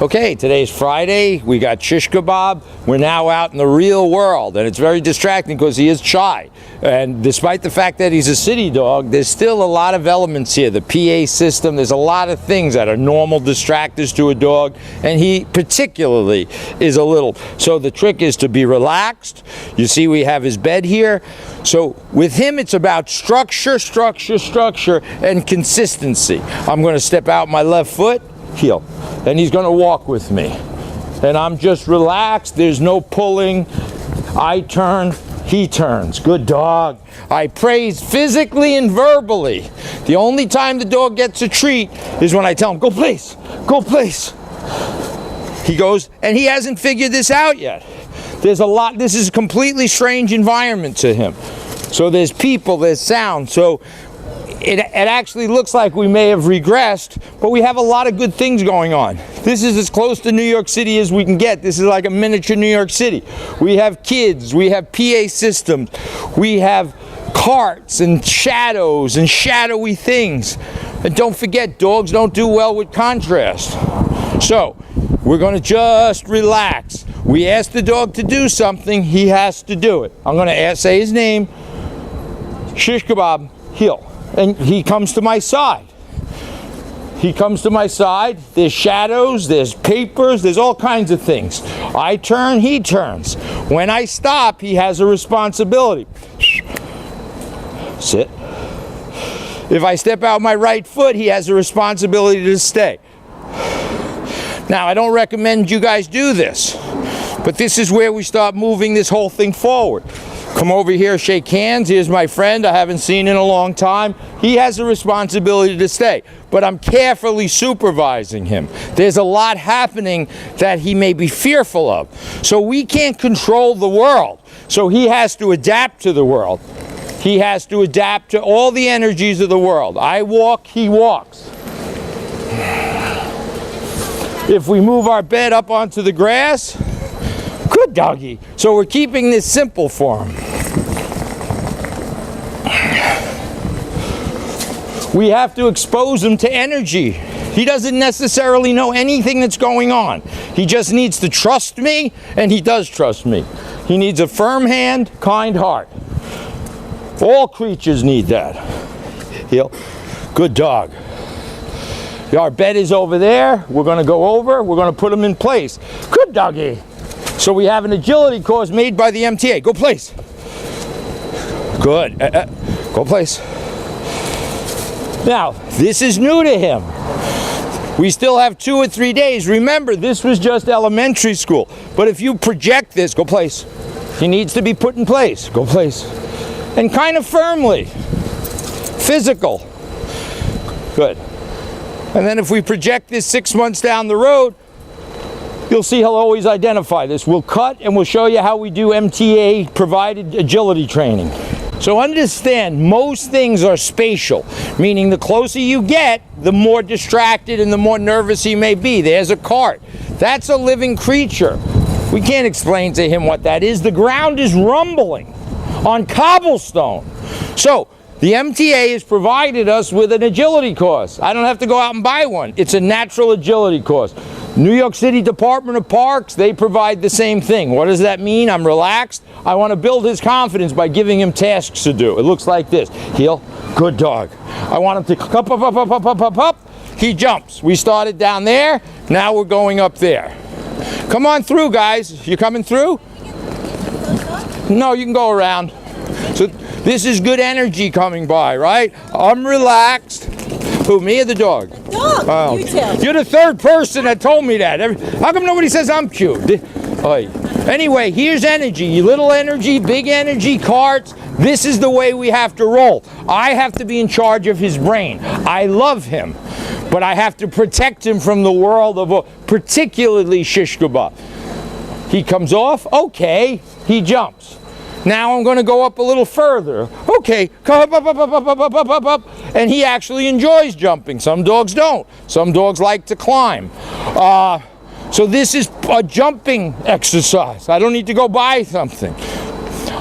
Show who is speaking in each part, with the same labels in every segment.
Speaker 1: Okay, today's Friday. We got Shishkabob. We're now out in the real world, and it's very distracting because he is shy. And despite the fact that he's a city dog, there's still a lot of elements here. The PA system, there's a lot of things that are normal distractors to a dog, and he particularly is a little. So the trick is to be relaxed. You see we have his bed here. So with him, it's about structure, and consistency. I'm going to step out my left foot, heel, and he's going to walk with me. And I'm just relaxed. There's no pulling. I turn, he turns. Good dog. I praise physically and verbally. The only time the dog gets a treat is when I tell him, go place, go place. He goes, and he hasn't figured this out yet. There's a lot, this is a completely strange environment to him. So there's people, there's sound. So it actually looks like we may have regressed, but we have a lot of good things going on. This is as close to New York City as we can get. This is like a miniature New York City. We have kids, we have PA systems, we have carts and shadows and shadowy things. And don't forget, dogs don't do well with contrast. So we're going to just relax. We ask the dog to do something, he has to do it. I'm going to say his name, Shishkabob, heel. And he comes to my side. He comes to my side. There's shadows, there's papers, there's all kinds of things. I turn, he turns. When I stop, he has a responsibility. Sit. If I step out my right foot, he has a responsibility to stay. Now, I don't recommend you guys do this, but this is where we start moving this whole thing forward. Come over here, shake hands. Here's my friend I haven't seen in a long time. He has a responsibility to stay, but I'm carefully supervising him. There's a lot happening that he may be fearful of. So we can't control the world. So he has to adapt to the world. He has to adapt to all the energies of the world. I walk, he walks. If we move our bed up onto the grass, good doggy. So we're keeping this simple for him. We have to expose him to energy. He doesn't necessarily know anything that's going on. He just needs to trust me, and he does trust me. He needs a firm hand, kind heart. All creatures need that. Heel. Good dog. Our bed is over there. We're going to go over. We're going to put him in place. Good doggy. So we have an agility course made by the MTA. Go place. Good. Go place. Now, this is new to him. We still have 2 or 3 days. Remember, this was just elementary school. But if you project this, go place. He needs to be put in place. Go place. And kind of firmly. Physical. Good. And then if we project this 6 months down the road, you'll see he'll always identify this. We'll cut and we'll show you how we do MTA provided agility training. So understand, most things are spatial, meaning the closer you get, the more distracted and the more nervous he may be. There's a cart. That's a living creature. We can't explain to him what that is. The ground is rumbling on cobblestone. So the MTA has provided us with an agility course. I don't have to go out and buy one. It's a natural agility course. New York City Department of Parks, they provide the same thing. What does that mean? I'm relaxed. I want to build his confidence by giving him tasks to do. It looks like this. Heel, good dog. I want him to up. He jumps. We started down there. Now we're going up there. Come on through, guys. You coming through? No, you can go around. So this is good energy coming by, right? I'm relaxed. Who, me or the dog?
Speaker 2: Dog,
Speaker 1: oh.
Speaker 2: you tell.
Speaker 1: You're the third person that told me that. How come nobody says I'm cute? Anyway, here's energy. Little energy, big energy, carts. This is the way we have to roll. I have to be in charge of his brain. I love him, but I have to protect him from the world of, particularly Shishkabob. He comes off, okay, he jumps. Now I'm going to go up a little further. Okay, come up. And he actually enjoys jumping. Some dogs don't. Some dogs like to climb. So this is a jumping exercise. I don't need to go buy something.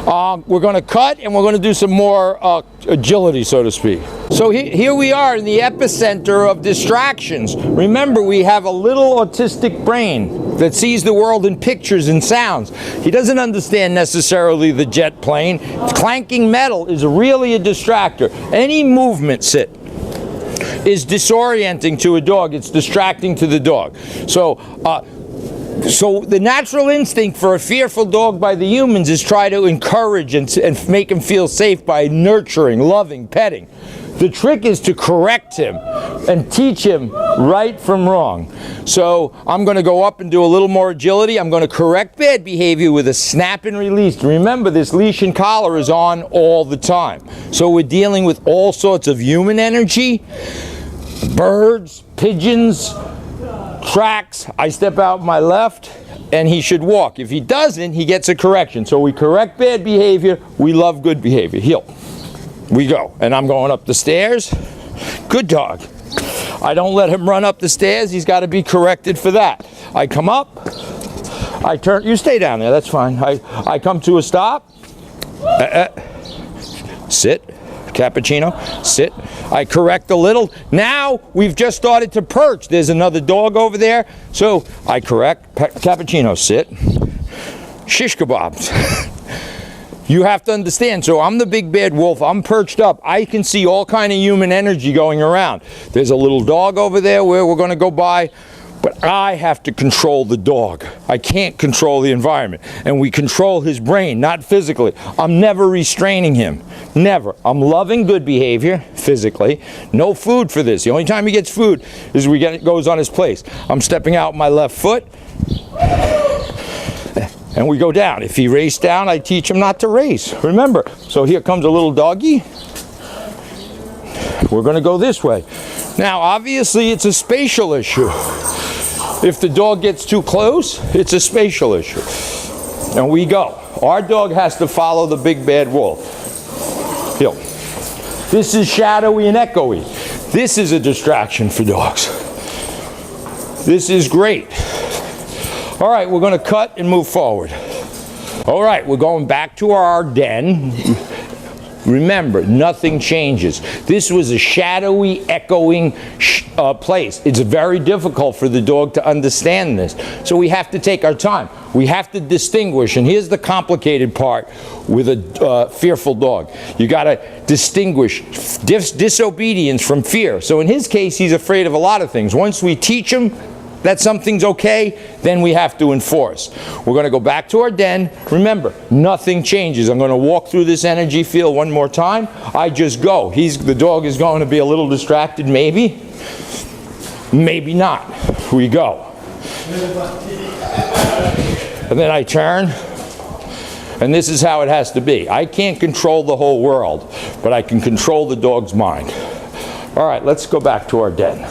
Speaker 1: We're going to cut and we're going to do some more agility, so to speak. So here we are in the epicenter of distractions. Remember, we have a little autistic brain that sees the world in pictures and sounds. He doesn't understand necessarily the jet plane. Clanking metal is really a distractor. Any movement, sit, is disorienting to a dog. It's distracting to the dog. So the natural instinct for a fearful dog by the humans is try to encourage and make him feel safe by nurturing, loving, petting. The trick is to correct him and teach him right from wrong. So I'm going to go up and do a little more agility. I'm going to correct bad behavior with a snap and release. Remember, this leash and collar is on all the time. So we're dealing with all sorts of human energy, birds, pigeons, tracks. I step out my left and he should walk. If he doesn't, he gets a correction. So we correct bad behavior, we love good behavior. Heel. We go. And I'm going up the stairs. Good dog. I don't let him run up the stairs. He's got to be corrected for that. I come up. I turn. You stay down there. That's fine. I come to a stop. Sit. Cappuccino. Sit. I correct a little. Now we've just started to perch. There's another dog over there. So I correct. Cappuccino. Sit. Shishkabob. You have to understand, so I'm the big bad wolf, I'm perched up, I can see all kind of human energy going around. There's a little dog over there where we're going to go by, but I have to control the dog. I can't control the environment. And we control his brain, not physically. I'm never restraining him. Never. I'm loving good behavior, physically. No food for this. The only time he gets food is goes on his place. I'm stepping out my left foot. And we go down. If he raced down, I teach him not to race. Remember, so here comes a little doggy. We're going to go this way. Now, obviously, it's a spatial issue. If the dog gets too close, it's a spatial issue. And we go. Our dog has to follow the big bad wolf. Heel. This is shadowy and echoey. This is a distraction for dogs. This is great. All right, we're going to cut and move forward. All right, we're going back to our den. Remember, nothing changes. This was a shadowy, echoing place. It's very difficult for the dog to understand this. So we have to take our time. We have to distinguish. And here's the complicated part with a fearful dog. You got to distinguish disobedience from fear. So in his case, he's afraid of a lot of things. Once we teach him that something's okay, then we have to enforce. We're going to go back to our den. Remember, nothing changes. I'm going to walk through this energy field one more time. I just go. The dog is going to be a little distracted, maybe. Maybe not. We go. And then I turn. And this is how it has to be. I can't control the whole world, but I can control the dog's mind. All right, let's go back to our den.